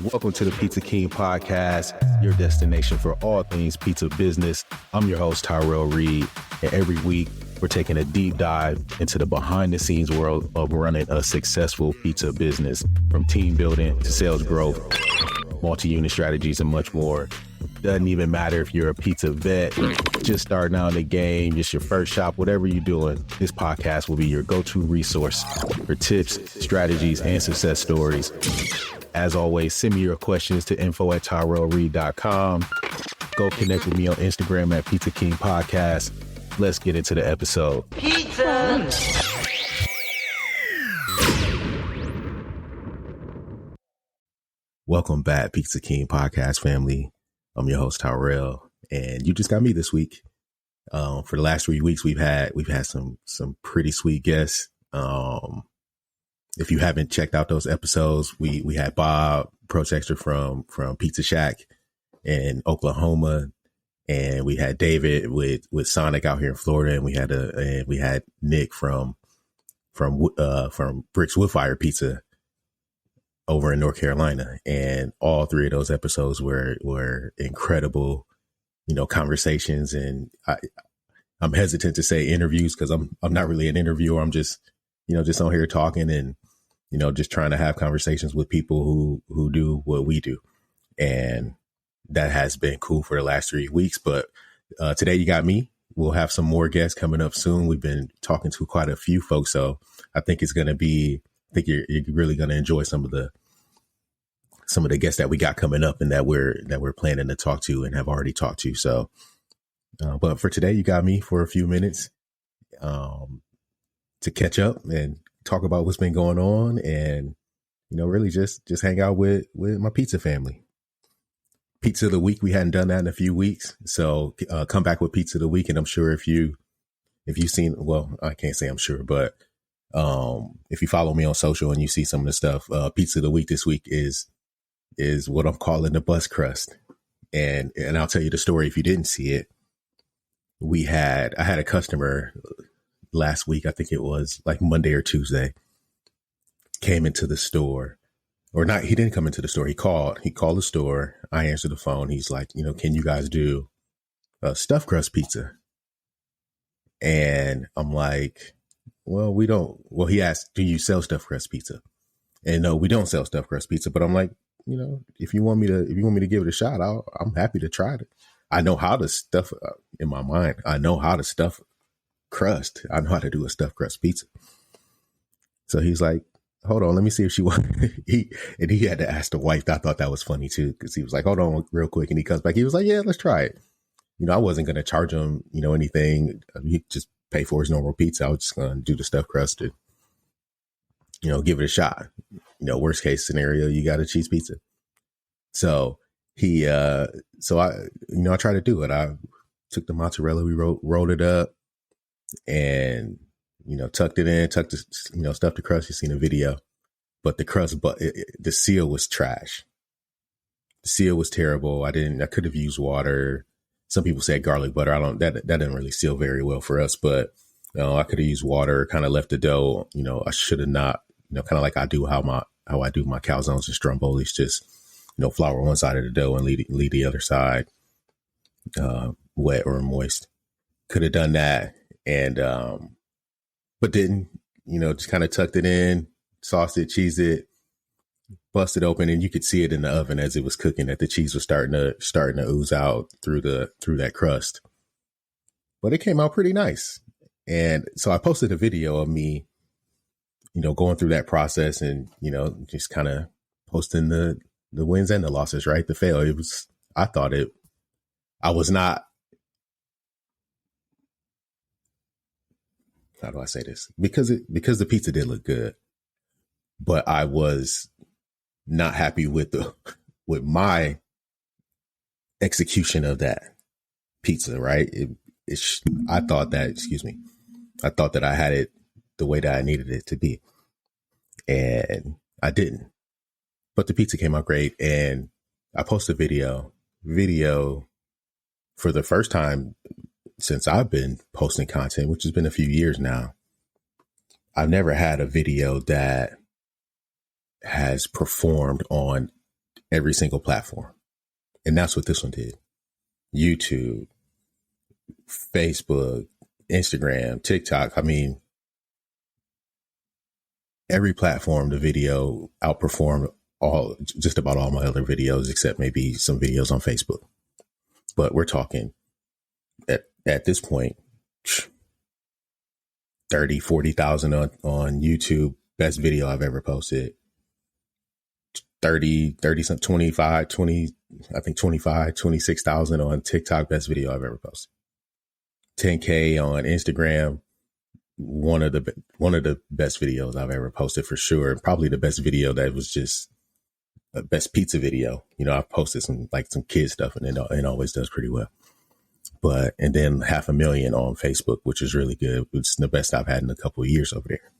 Welcome to the Pizza King podcast, your destination for all things pizza business. I'm your host, Tyrell Reed, and every week we're taking a deep dive into the behind-the-scenes world of running a successful pizza business, from team building to sales growth, multi-unit strategies, and much more. Doesn't even matter if you're a pizza vet, just starting out in the game, just your first shop, whatever you're doing, this podcast will be your go-to resource for tips, strategies, and success stories. As always, send me your questions to info@tyrellreed.com. Go connect with me on Instagram at Pizza King Podcast. Let's get into the episode. Pizza! Welcome back, Pizza King Podcast family. I'm your host, Tyrell, and you just got me this week. For the last 3 weeks, we've had some pretty sweet guests. If you haven't checked out those episodes, we had Bob Protexter from Pizza Shack in Oklahoma, and we had David with Sonic out here in Florida, and we had Nick from Bricks Woodfire Pizza over in North Carolina. And all three of those episodes were incredible, conversations. And I'm hesitant to say interviews because I'm not really an interviewer. I'm just on here talking and, just trying to have conversations with people who do what we do. And that has been cool for the last 3 weeks. But today you got me. We'll have some more guests coming up soon. We've been talking to quite a few folks. So I think you're really going to enjoy some of the guests that we got coming up and that we're planning to talk to and have already talked to. So, but for today, you got me for a few minutes to catch up and talk about what's been going on, and really just hang out with my pizza family. Pizza of the week, we hadn't done that in a few weeks, so come back with pizza of the week. And I'm sure if you've seen, well, I can't say I'm sure, but if you follow me on social and you see some of the stuff, pizza of the week this week is what I'm calling the bus crust. And I'll tell you the story if you didn't see it. I had a customer last week, I think it was like Monday or Tuesday, came into the store, or not. He didn't come into the store. He called the store. I answered the phone. He's like, can you guys do stuffed crust pizza? And I'm like, well, we don't. Well, he asked, do you sell stuffed crust pizza? And no, we don't sell stuffed crust pizza. But I'm like, if you want me to give it a shot, I'm happy to try it. I know how to stuff in my mind. I know how to stuff crust. I know how to do a stuffed crust pizza. So he's like, hold on, let me see if she wants. He had to ask the wife. I thought that was funny too, because he was like, hold on real quick. And he comes back. He was like, yeah, let's try it. I wasn't going to charge him, anything. He just pay for his normal pizza. I was just going to do the stuffed crust and, give it a shot. Worst case scenario, you got a cheese pizza. So I tried to do it. I took the mozzarella, we rolled it up and, tucked it in, stuffed the crust. You've seen a video, but the crust, the seal was trash. The seal was terrible. I could have used water. Some people said garlic butter. That didn't really seal very well for us, but I could have used water, kind of left the dough. I should have not, kind of like I do how I do my calzones and strombolis, just, flour one side of the dough and leave the other side wet or moist. Could have done that. And, but didn't, just kind of tucked it in, sauced it, cheesed it, busted open, and you could see it in the oven as it was cooking that the cheese was starting to ooze out through that crust. But it came out pretty nice. And so I posted a video of me, going through that process and, just kind of posting the wins and the losses, right? The fail. I was not, how do I say this? Because the pizza did look good, but I was not happy with my execution of that pizza, right? I thought that I had it the way that I needed it to be, and I didn't. But the pizza came out great, and I posted video for the first time since I've been posting content, which has been a few years now. I've never had a video that has performed on every single platform. And that's what this one did. YouTube, Facebook, Instagram, TikTok. I mean, every platform, the video outperformed just about all my other videos, except maybe some videos on Facebook. But we're talking at this point, 30, 40,000 on YouTube. Best video I've ever posted. 30, 25, 20, I think 25, 26,000 on TikTok. Best video I've ever posted. 10K on Instagram. One of the best videos I've ever posted for sure. Probably the best video that was just a best pizza video. You know, I've posted some kid stuff and it always does pretty well. And then 500,000 on Facebook, which is really good. It's the best I've had in a couple of years over there.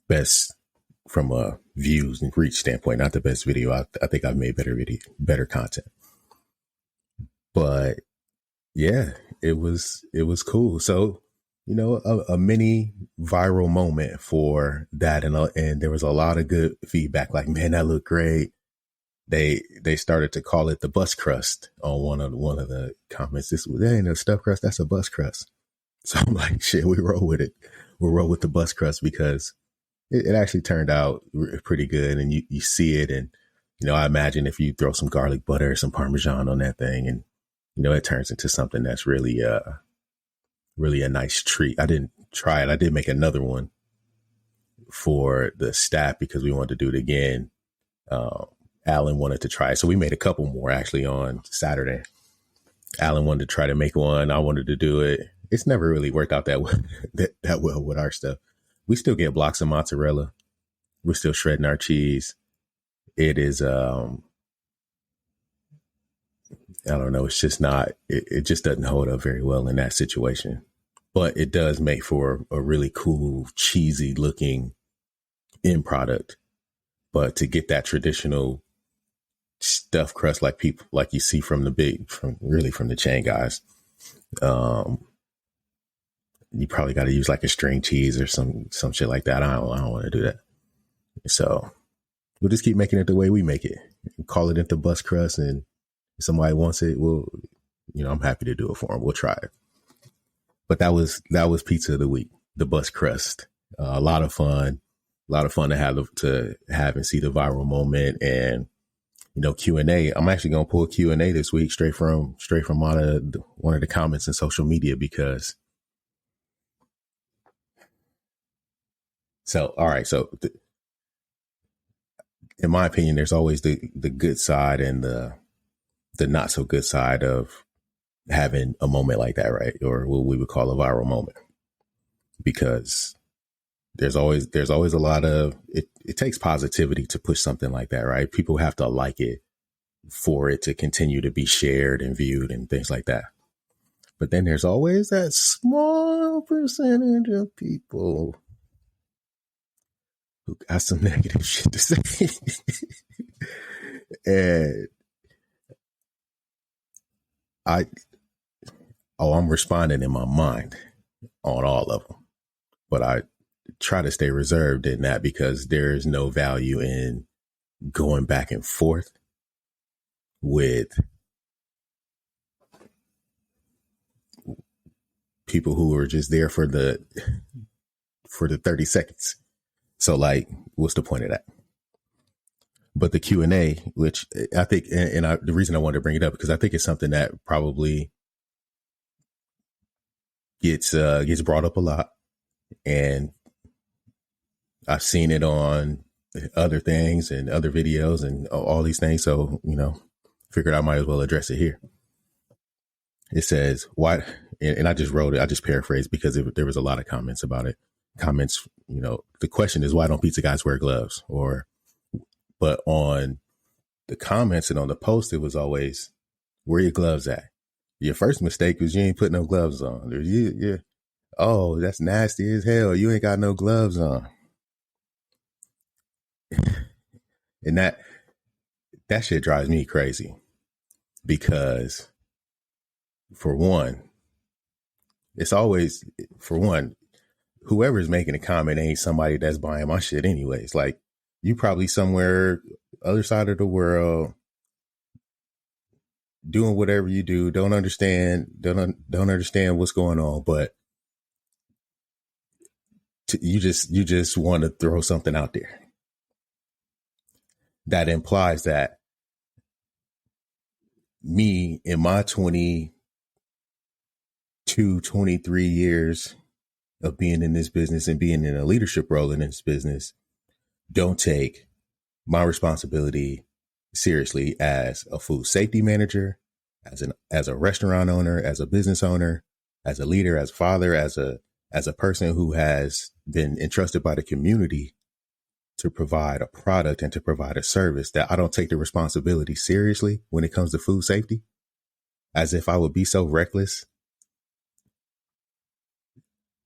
Best from a views and reach standpoint, not the best video. I think I've made better content. But yeah, it was cool. So, you know, a mini viral moment for that. And there was a lot of good feedback. Like, man, that looked great. They started to call it the bus crust on one of the comments. That ain't a stuffed crust. That's a bus crust. So I'm like, shit, we roll with it. We'll roll with the bus crust because it actually turned out pretty good. And you see it. And, you know, I imagine if you throw some garlic butter or some Parmesan on that thing and, you know, it turns into something that's really a nice treat. I didn't try it. I did make another one for the staff because we wanted to do it again. Alan wanted to try it. So we made a couple more actually on Saturday. Alan wanted to try to make one. I wanted to do it. It's never really worked out that well with our stuff. We still get blocks of mozzarella. We're still shredding our cheese. It is, I don't know. It's just not, it just doesn't hold up very well in that situation, but it does make for a really cool, cheesy looking end product. But to get that traditional stuffed crust like you see from the chain guys, you probably got to use like a string cheese or some shit like that. I don't want to do that. So we'll just keep making it the way we make it. Call it into bus crust, and if somebody wants it, we'll, you know, I'm happy to do it for them. We'll try it. But that was pizza of the week, the bus crust. A lot of fun to have and see the viral moment. And, you know, Q&A. I'm actually going to pull Q&A this week straight from one of the comments in social media because. So, all right. So in my opinion, there's always the good side and the not so good side of having a moment like that, right? Or what we would call a viral moment, because there's always a lot of, it takes positivity to push something like that, right? People have to like it for it to continue to be shared and viewed and things like that. But then there's always that small percentage of people who got some negative shit to say. And I'm responding in my mind on all of them, but I try to stay reserved in that because there is no value in going back and forth with people who are just there for the 30 seconds. So like, what's the point of that? But the Q&A, which I think, the reason I wanted to bring it up, because I think it's something that probably gets brought up a lot. And I've seen it on other things and other videos and all these things. So, you know, figured I might as well address it here. It says, why, and I just wrote it, I just paraphrased because there was a lot of comments about it. Comments, you know, the question is, why don't pizza guys wear gloves? But on the comments and on the post, it was always, where your gloves at? Your first mistake was you ain't put no gloves on. Oh, that's nasty as hell. You ain't got no gloves on. And that shit drives me crazy because whoever's making a comment ain't somebody that's buying my shit anyways. Like, you probably somewhere other side of the world, doing whatever you do, don't understand what's going on, but you just want to throw something out there that implies that me in my 23 years of being in this business and being in a leadership role in this business don't take my responsibility seriously as a food safety manager, as a restaurant owner, as a business owner, as a leader, as a father, as a person who has been entrusted by the community to provide a product and to provide a service, that I don't take the responsibility seriously when it comes to food safety, as if I would be so reckless.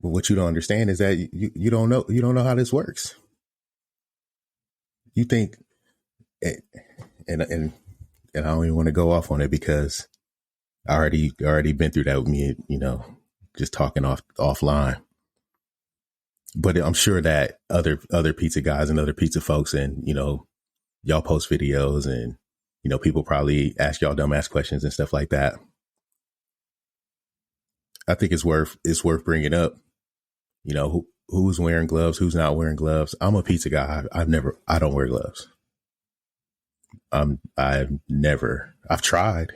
But what you don't understand is that you don't know how this works. You think, and I don't even want to go off on it because I already been through that with me, just talking offline. But I'm sure that other pizza guys and other pizza folks, and y'all post videos, and people probably ask y'all dumbass questions and stuff like that. I think it's worth bringing up. Who's wearing gloves, who's not wearing gloves. I'm a pizza guy. I don't wear gloves. I've tried.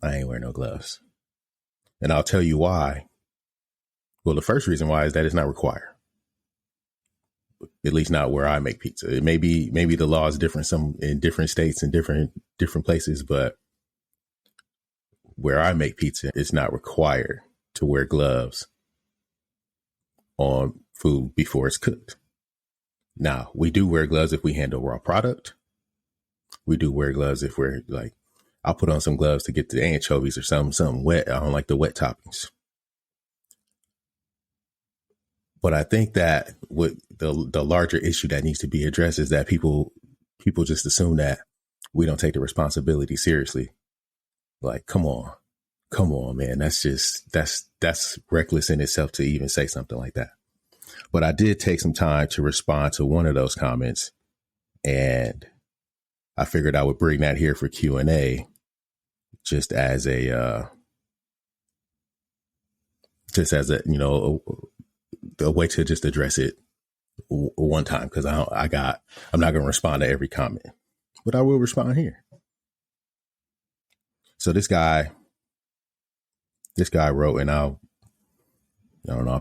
I ain't wearing no gloves. And I'll tell you why. Well, the first reason why is that it's not required. At least not where I make pizza. It maybe the law is different in different states and different places, but where I make pizza, it's not required to wear gloves on food before it's cooked. Now, we do wear gloves if we handle raw product. We do wear gloves if we're I'll put on some gloves to get the anchovies or something wet. I don't like the wet toppings. But I think that what the larger issue that needs to be addressed is that people just assume that we don't take the responsibility seriously. Come on, man. That's reckless in itself to even say something like that. But I did take some time to respond to one of those comments, and I figured I would bring that here for Q&A, just as a a way to just address it one time, because I'm not going to respond to every comment, but I will respond here. So this guy wrote, and I'll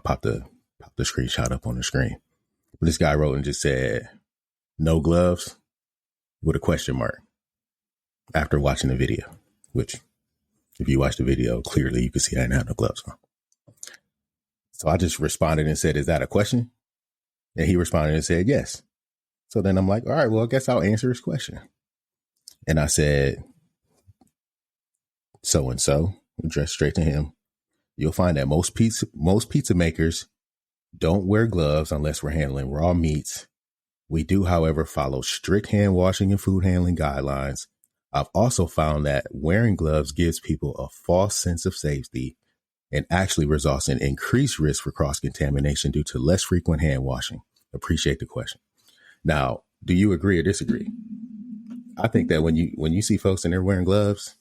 pop the screenshot up on the screen. But this guy wrote and just said, "No gloves," with a question mark after watching the video, which if you watch the video, clearly you can see I didn't have no gloves on. So I just responded and said, "Is that a question?" And he responded and said, "Yes." So then I'm like, all right, well, I guess I'll answer his question. And I said, so-and-so, addressed straight to him, "You'll find that most pizza makers don't wear gloves unless we're handling raw meats. We do, however, follow strict hand washing and food handling guidelines. I've also found that wearing gloves gives people a false sense of safety and actually results in increased risk for cross-contamination due to less frequent hand washing. Appreciate the question." Now, do you agree or disagree? I think that when you see folks and they're wearing gloves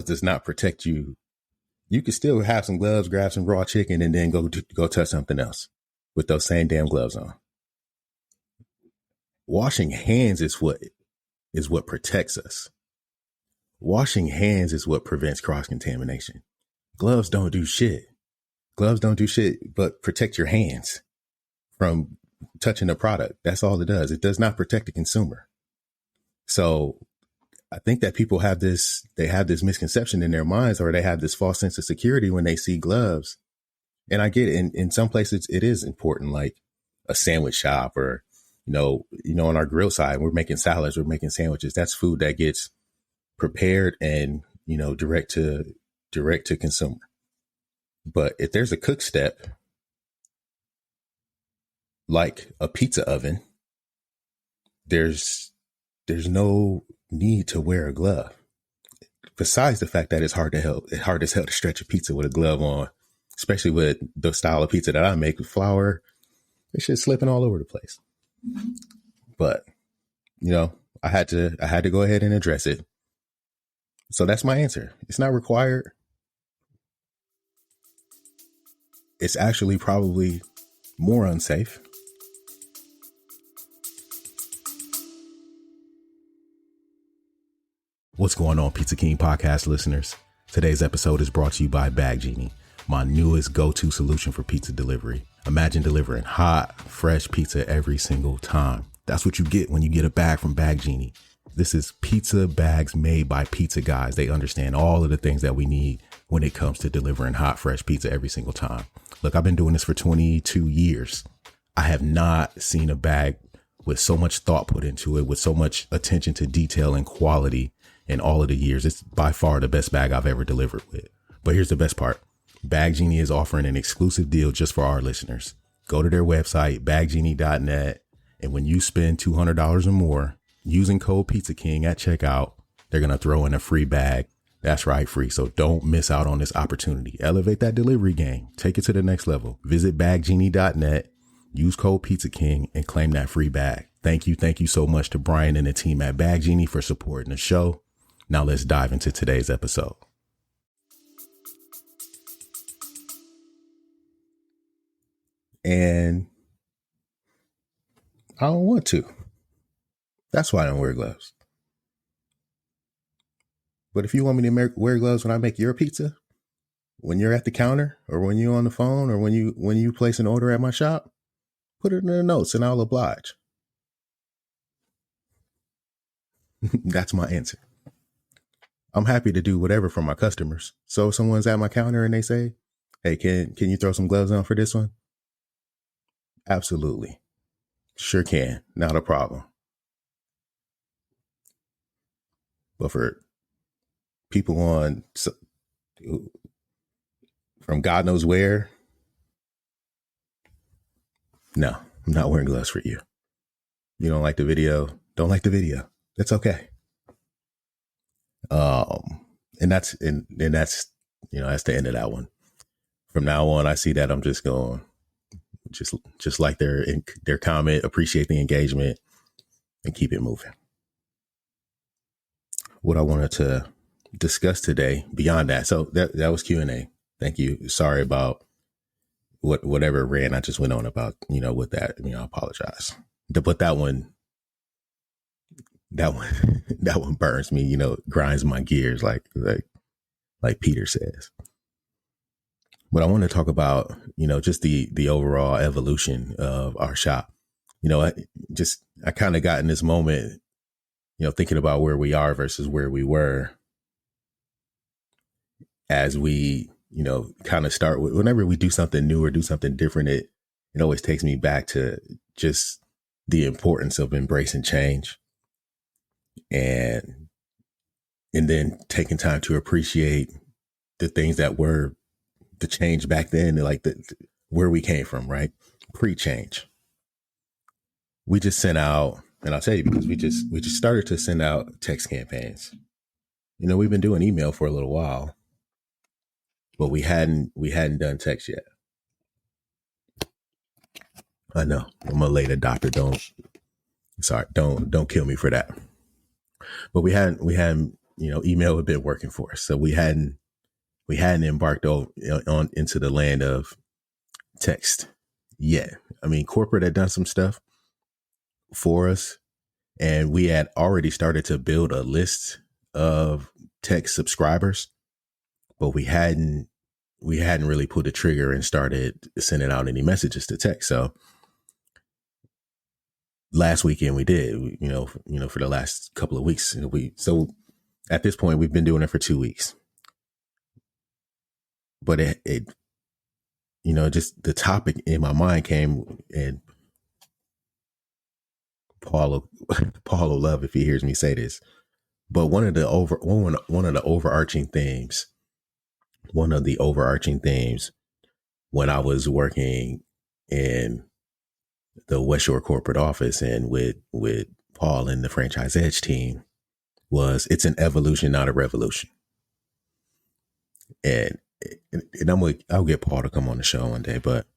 does not protect you. You could still have some gloves, grab some raw chicken, and then go touch something else with those same damn gloves on. Washing hands is what protects us. Washing hands is what prevents cross-contamination. Gloves don't do shit. Gloves don't do shit but protect your hands from touching the product. That's all it does. It does not protect the consumer. So I think that people have this misconception in their minds, or they have this false sense of security when they see gloves. And I get it. In some places it is important, like a sandwich shop, or, on our grill side, we're making salads, we're making sandwiches. That's food that gets prepared and, direct to consumer. But if there's a cook step, like a pizza oven, there's no need to wear a glove. Besides the fact that it's hard as hell to stretch a pizza with a glove on, especially with the style of pizza that I make with flour. It's just slipping all over the place. But, I had to go ahead and address it. So that's my answer. It's not required. It's actually probably more unsafe. What's going on, Pizza King podcast listeners? Today's episode is brought to you by Bag Genie, my newest go-to solution for pizza delivery. Imagine delivering hot, fresh pizza every single time. That's what you get when you get a bag from Bag Genie. This is pizza bags made by pizza guys. They understand all of the things that we need when it comes to delivering hot, fresh pizza every single time. Look, I've been doing this for 22 years. I have not seen a bag with so much thought put into it, with so much attention to detail and quality in all of the years. It's by far the best bag I've ever delivered with. But here's the best part. Bag Genie is offering an exclusive deal just for our listeners. Go to their website, baggenie.net, and when you spend $200 or more using code Pizza King at checkout, they're going to throw in a free bag. That's right, free. So don't miss out on this opportunity. Elevate that delivery game. Take it to the next level. Visit baggenie.net, use code Pizza King, and claim that free bag. Thank you so much to Brian and the team at Bag Genie for supporting the show. Now let's dive into today's episode. And I don't want to. That's why I don't wear gloves. But if you want me to wear gloves when I make your pizza, when you're at the counter or when you're on the phone or when you place an order at my shop, put it in the notes and I'll oblige. That's my answer. I'm happy to do whatever for my customers. So if someone's at my counter and they say, hey, can you throw some gloves on for this one? Absolutely. Sure can. Not a problem. But for people from God knows where, no, I'm not wearing gloves for you. You don't like the video? Don't like the video. That's okay. And that's that's the end of that one. From now on, I see that I'm just going, just like their comment, appreciate the engagement, and keep it moving. What I wanted to discuss today beyond that. So that was Q&A. Thank you. Sorry about whatever rant I just went on about, with that, I apologize. But that one burns me, grinds my gears like Peter says. But I want to talk about, just the overall evolution of our shop. I kind of got in this moment, thinking about where we are versus where we were as we, kind of start with, whenever we do something new or do something different, it always takes me back to just the importance of embracing change and then taking time to appreciate the things that were the change back then, like where we came from, right? Pre-change. We just sent out, and I'll tell you, because we just started to send out text campaigns. We've been doing email for a little while, but we hadn't done text yet. I know I'm a late adopter. Don't kill me for that. But we hadn't, email had been working for us. So we hadn't embarked on into the land of text yet. I mean, corporate had done some stuff for us, and we had already started to build a list of text subscribers, but we hadn't really pulled the trigger and started sending out any messages to text. So last weekend we did, for the last couple of weeks. So at this point, we've been doing it for 2 weeks. But it just the topic in my mind came, and Paul will love if he hears me say this. But one of the overarching themes when I was working in the West Shore corporate office and with Paul and the Franchise Edge team was, it's an evolution, not a revolution. And I'll get Paul to come on the show one day, but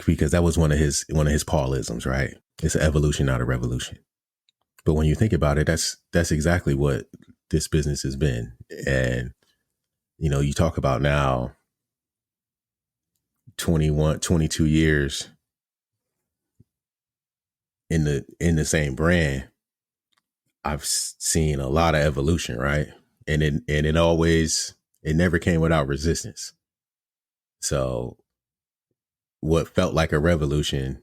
because that was one of his Paulisms, right? It's an evolution, not a revolution. But when you think about it, that's exactly what this business has been. And, you talk about now 21, 22 years in the same brand. I've seen a lot of evolution, right? And it never came without resistance. So what felt like a revolution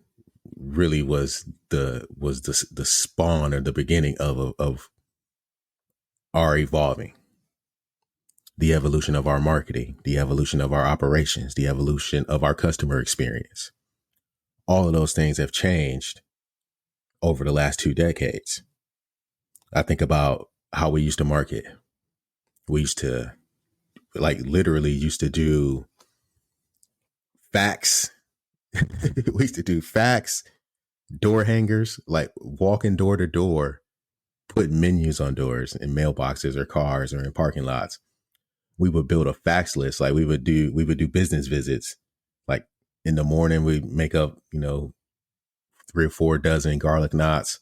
really was the spawn or the beginning of our evolving, the evolution of our marketing, the evolution of our operations, the evolution of our customer experience. All of those things have changed over the last 2 decades. I think about how we used to market. We used to literally used to do fax. We used to do fax, door hangers, like walking door to door, put menus on doors in mailboxes or cars or in parking lots. We would build a fax list. Like we would do business visits. Like in the morning, we'd make up, 3 or 4 dozen garlic knots,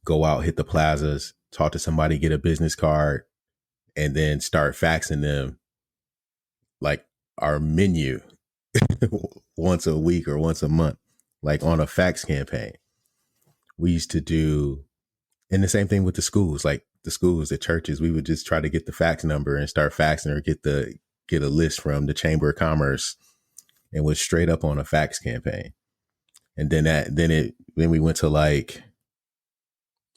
go out, hit the plazas, talk to somebody, get a business card, and then start faxing them like our menu once a week or once a month, like on a fax campaign. We used to do, and the same thing with the schools, like the schools, the churches, we would just try to get the fax number and start faxing or get a list from the Chamber of Commerce, and was straight up on a fax campaign. And then we went to like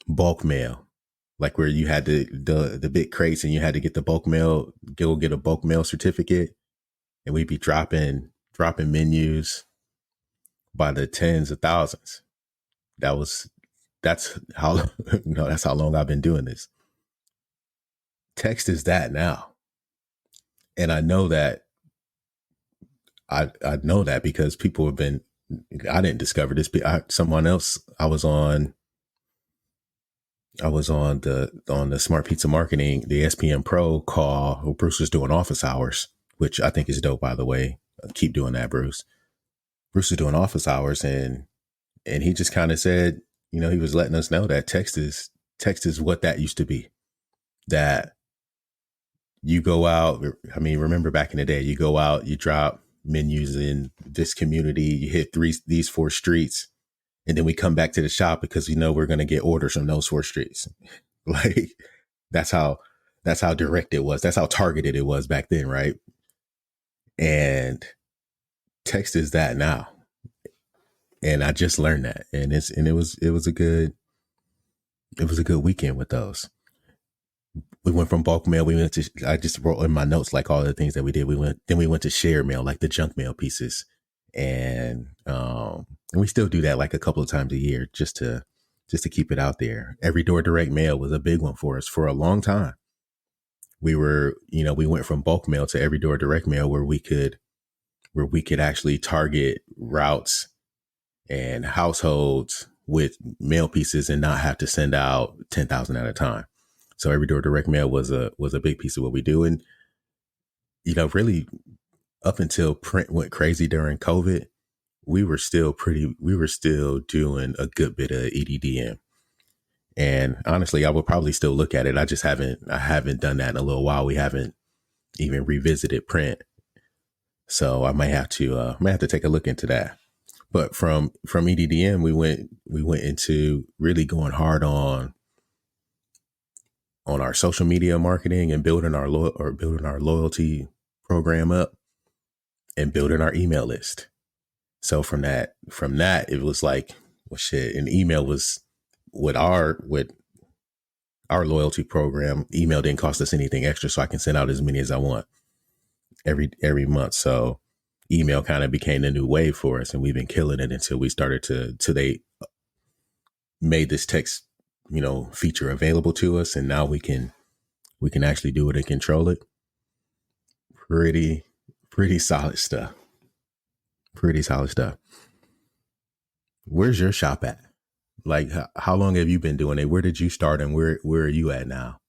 bulk mail, like where you had the big crates and you had to get the bulk mail, go get a bulk mail certificate. And we'd be dropping menus by the tens of thousands. That's how that's how long I've been doing this. Text is that now. And I know that because people have been, I didn't discover this, but someone else, I was on the Smart Pizza Marketing, the SPM Pro call where Bruce was doing office hours, which I think is dope, by the way. Keep doing that, Bruce. Bruce was doing office hours, and he just kind of said, he was letting us know that text is what that used to be. That you go out, I mean, remember back in the day, you go out, you drop menus in this community, you hit these 4 streets, and then we come back to the shop because we're going to get orders from those 4 streets. Like that's how direct it was. That's how targeted it was back then, right? And text is that now. And I just learned that. And it was a good weekend with those. We went from bulk mail. I just wrote in my notes, like all the things that we did. We went to shared mail, like the junk mail pieces. And we still do that like a couple of times a year just to keep it out there. Every door direct mail was a big one for us for a long time. We went from bulk mail to every door direct mail where we could actually target routes and households with mail pieces and not have to send out 10,000 at a time. So every door direct mail was a big piece of what we do. And, really up until print went crazy during COVID, we were still doing a good bit of EDDM. And honestly, I would probably still look at it. I haven't done that in a little while. We haven't even revisited print. So I might have to take a look into that. But from EDDM, we went into really going hard on our social media marketing and building our loyalty program up and building our email list. So from that, it was like, well, shit. And email was with our loyalty program. Email didn't cost us anything extra, so I can send out as many as I want every month. So email kind of became the new wave for us, and we've been killing it until we started till they made this text, feature available to us, and now we can actually do it and control it. Pretty solid stuff. Pretty solid stuff. Where's your shop at? Like, how long have you been doing it? Where did you start, and where are you at now?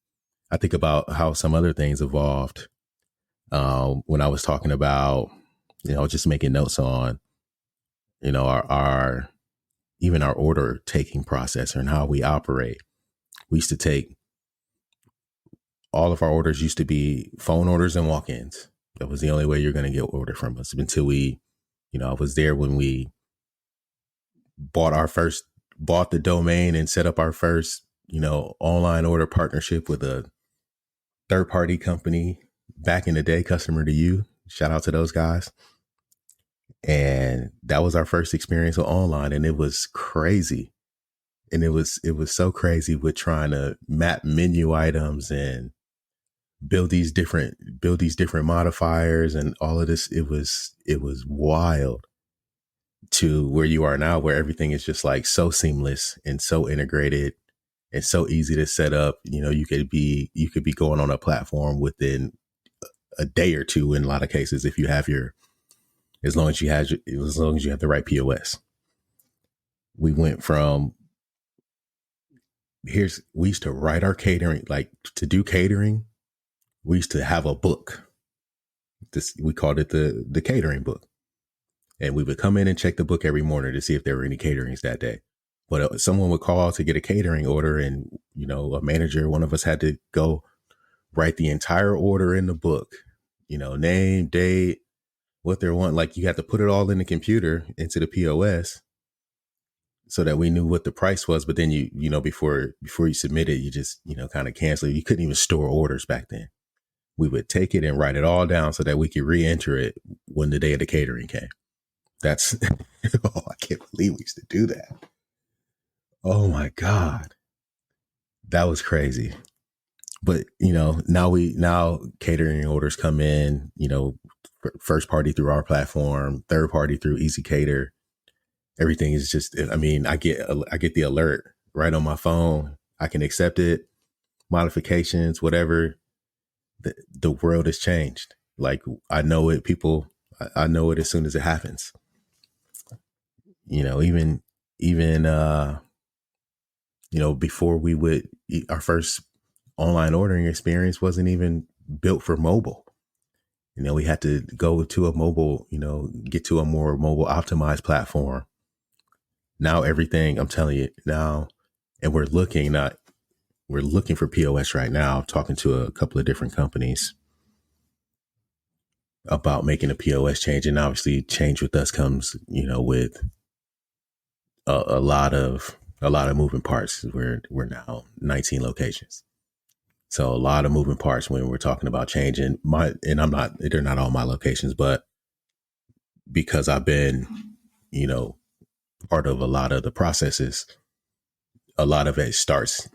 I think about how some other things evolved. When I was talking about, just making notes on, our even our order taking process and how we operate. We used to take all of our orders used to be phone orders and walk-ins. That was the only way you're going to get order from us until we, I was there when we bought the domain and set up our first, online order partnership with a third party company back in the day, Customer to You. Shout out to those guys. And that was our first experience with online, and it was crazy. And it was so crazy with trying to map menu items and build these different modifiers and all of this. It was wild to where you are now, where everything is just like so seamless and so integrated and so easy to set up. You could be going on a platform within a day or two in a lot of cases if you have as long as you have the right POS. We went from we used to write our catering, like to do catering. We used to have a book. We called it the catering book. And we would come in and check the book every morning to see if there were any caterings that day. But someone would call to get a catering order, and, a manager, one of us had to go write the entire order in the book, name, date, what they want. Like, you had to put it all in the computer into the POS so that we knew what the price was. But then before you submit it, you just, kind of cancel it. You couldn't even store orders back then. We would take it and write it all down so that we could re-enter it when the day of the catering came. That's, I can't believe we used to do that. Oh my God. That was crazy. But, now catering orders come in, first party through our platform, third party through Easy Cater. Everything is just, I get the alert right on my phone. I can accept it, modifications, whatever. The world has changed. Like, I know it, I know it as soon as it happens. Even before we would, our first online ordering experience wasn't even built for mobile. We had to go to a mobile, get to a more mobile optimized platform. Now everything, I'm telling you now, and we're looking for POS right now, talking to a couple of different companies about making a POS change. And obviously change with us comes, with a lot of moving parts. We're now 19 locations. So a lot of moving parts when we're talking about changing they're not all my locations, but because I've been, part of a lot of the processes, a lot of it starts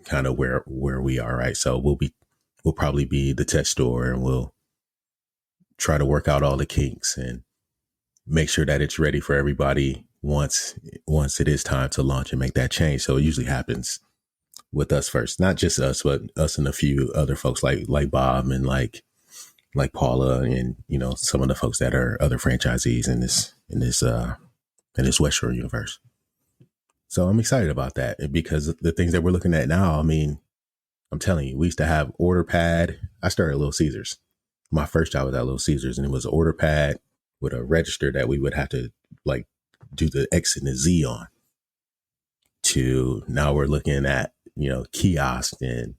kind of where we are. Right. So we'll probably be the test store, and we'll try to work out all the kinks and make sure that it's ready for everybody once it is time to launch and make that change. So it usually happens with us first, not just us, but us and a few other folks like Bob and like Paula and, some of the folks that are other franchisees in this West Shore universe. So I'm excited about that, because the things that we're looking at now, I'm telling you, we used to have order pad. I started at Little Caesars. My first job was at Little Caesars, and it was an order pad with a register that we would have to do the X and the Z on. To now we're looking at, kiosk and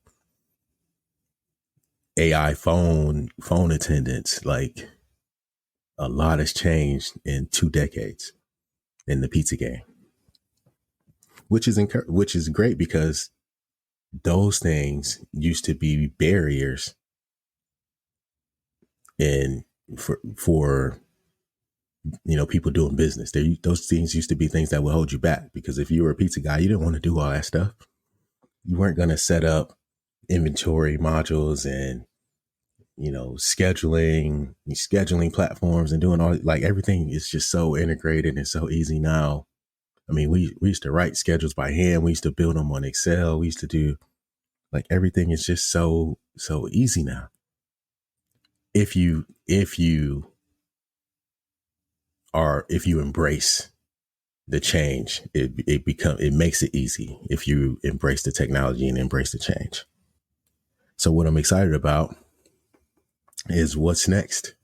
AI phone attendants. Like, a lot has changed in 2 decades in the pizza game, which is great, because those things used to be barriers in for people doing business. Those things used to be things that would hold you back, because if you were a pizza guy, you didn't want to do all that stuff. You weren't going to set up inventory modules and, scheduling platforms and doing all, everything is just so integrated and so easy now. We used to write schedules by hand. We used to build them on Excel. We used to do everything is just so easy now. If you embrace the change, it makes it easy if you embrace the technology and embrace the change. So what I'm excited about is what's next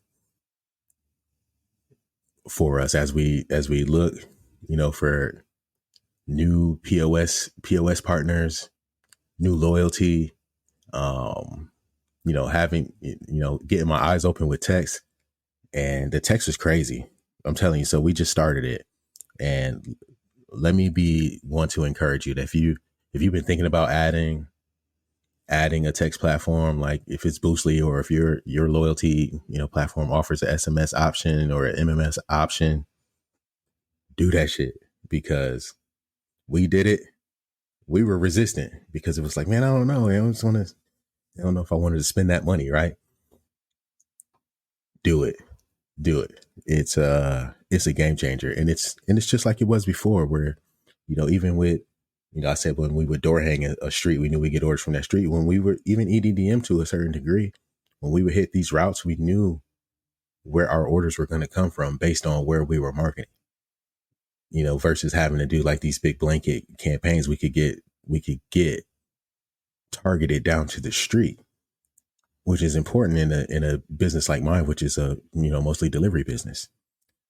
for us as we look, for new POS partners, new loyalty, having, getting my eyes open with text. And the text is crazy. I'm telling you. So we just started it. And let me be one to encourage you that if you've been thinking about adding a text platform, like if it's Boostly or if your loyalty, platform offers an SMS option or an MMS option, do that shit, because we did it. We were resistant because it was like, man, I don't know. I don't know if I wanted to spend that money, right? Do it. It's a game changer. And it's just like it was before, where, even with, I said when we would door hang a street, we knew we'd get orders from that street. When we were even EDDM to a certain degree, when we would hit these routes, we knew where our orders were going to come from based on where we were marketing, versus having to do like these big blanket campaigns. We could get targeted down to the street, which is important in a business like mine, which is a, mostly delivery business.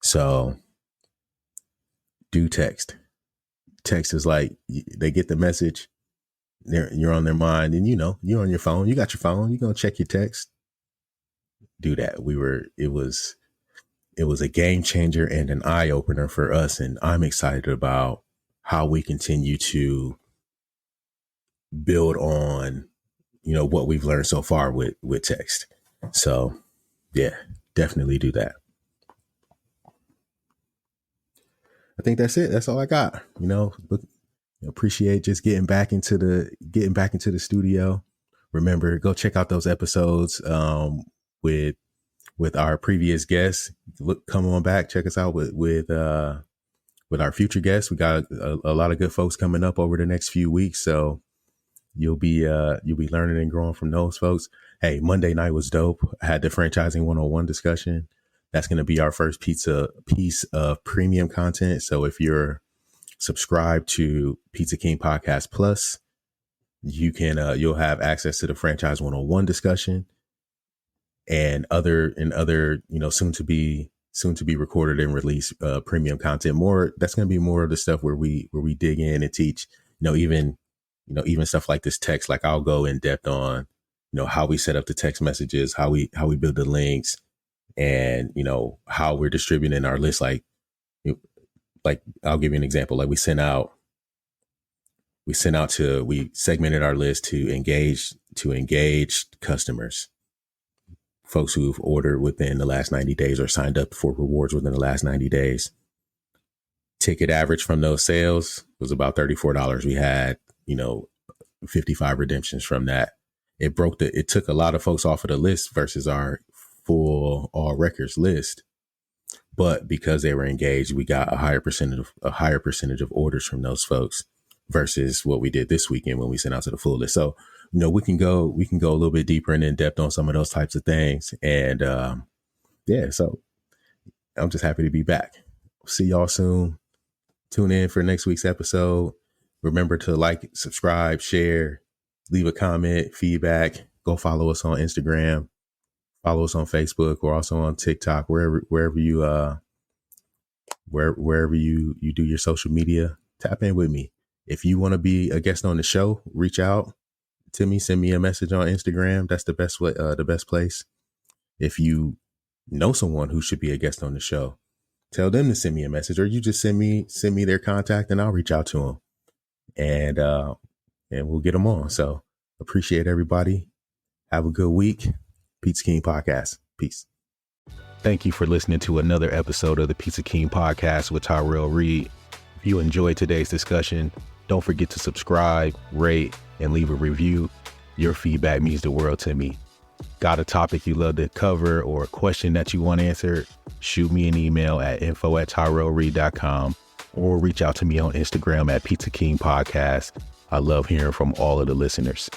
So do text. Text is like, they get the message, you're on their mind, and you're on your phone, you got your phone, you're going to check your text. Do that. It was a game changer and an eye opener for us. And I'm excited about how we continue to build on, what we've learned so far with text. So yeah, definitely do that. I think that's it. That's all I got. Appreciate just getting back into the studio. Remember, go check out those episodes with our previous guests. Come on back, check us out with our future guests. We got a lot of good folks coming up over the next few weeks, so you'll be learning and growing from those folks. Hey, Monday night was dope. I had the franchising 101 discussion. That's going to be our first piece of premium content. So if you're subscribed to Pizza King Podcast Plus, you can you'll have access to the Franchise 101 discussion and other soon to be recorded and released premium content. That's going to be more of the stuff where we dig in and teach, even stuff like this text. Like I'll go in depth on, how we set up the text messages, how we build the links, and, how we're distributing our list. Like I'll give you an example. Like we segmented our list to engage customers, folks who've ordered within the last 90 days or signed up for rewards within the last 90 days. Ticket average from those sales was about $34. We had, 55 redemptions from that. It took a lot of folks off of the list versus our full all records list. But because they were engaged, we got a higher percentage of orders from those folks versus what we did this weekend when we sent out to the full list. So, we can go a little bit deeper and in depth on some of those types of things. And so I'm just happy to be back. See y'all soon. Tune in for next week's episode. Remember to like, subscribe, share, leave a comment, feedback. Go follow us on Instagram. Follow us on Facebook. We're also on TikTok, wherever you do your social media. Tap in with me. If you want to be a guest on the show, reach out to me. Send me a message on Instagram. That's the best way, the best place. If you know someone who should be a guest on the show, tell them to send me a message, or you just send me their contact and I'll reach out to them, and we'll get them on. So appreciate everybody. Have a good week. Pizza King Podcast. Peace. Thank you for listening to another episode of the Pizza King Podcast with Tyrell Reed. If you enjoyed today's discussion, don't forget to subscribe, rate, and leave a review. Your feedback means the world to me. Got a topic you love to cover or a question that you want answered? Shoot me an email at info@tyrellreed.com or reach out to me on Instagram at Pizza King Podcast. I love hearing from all of the listeners.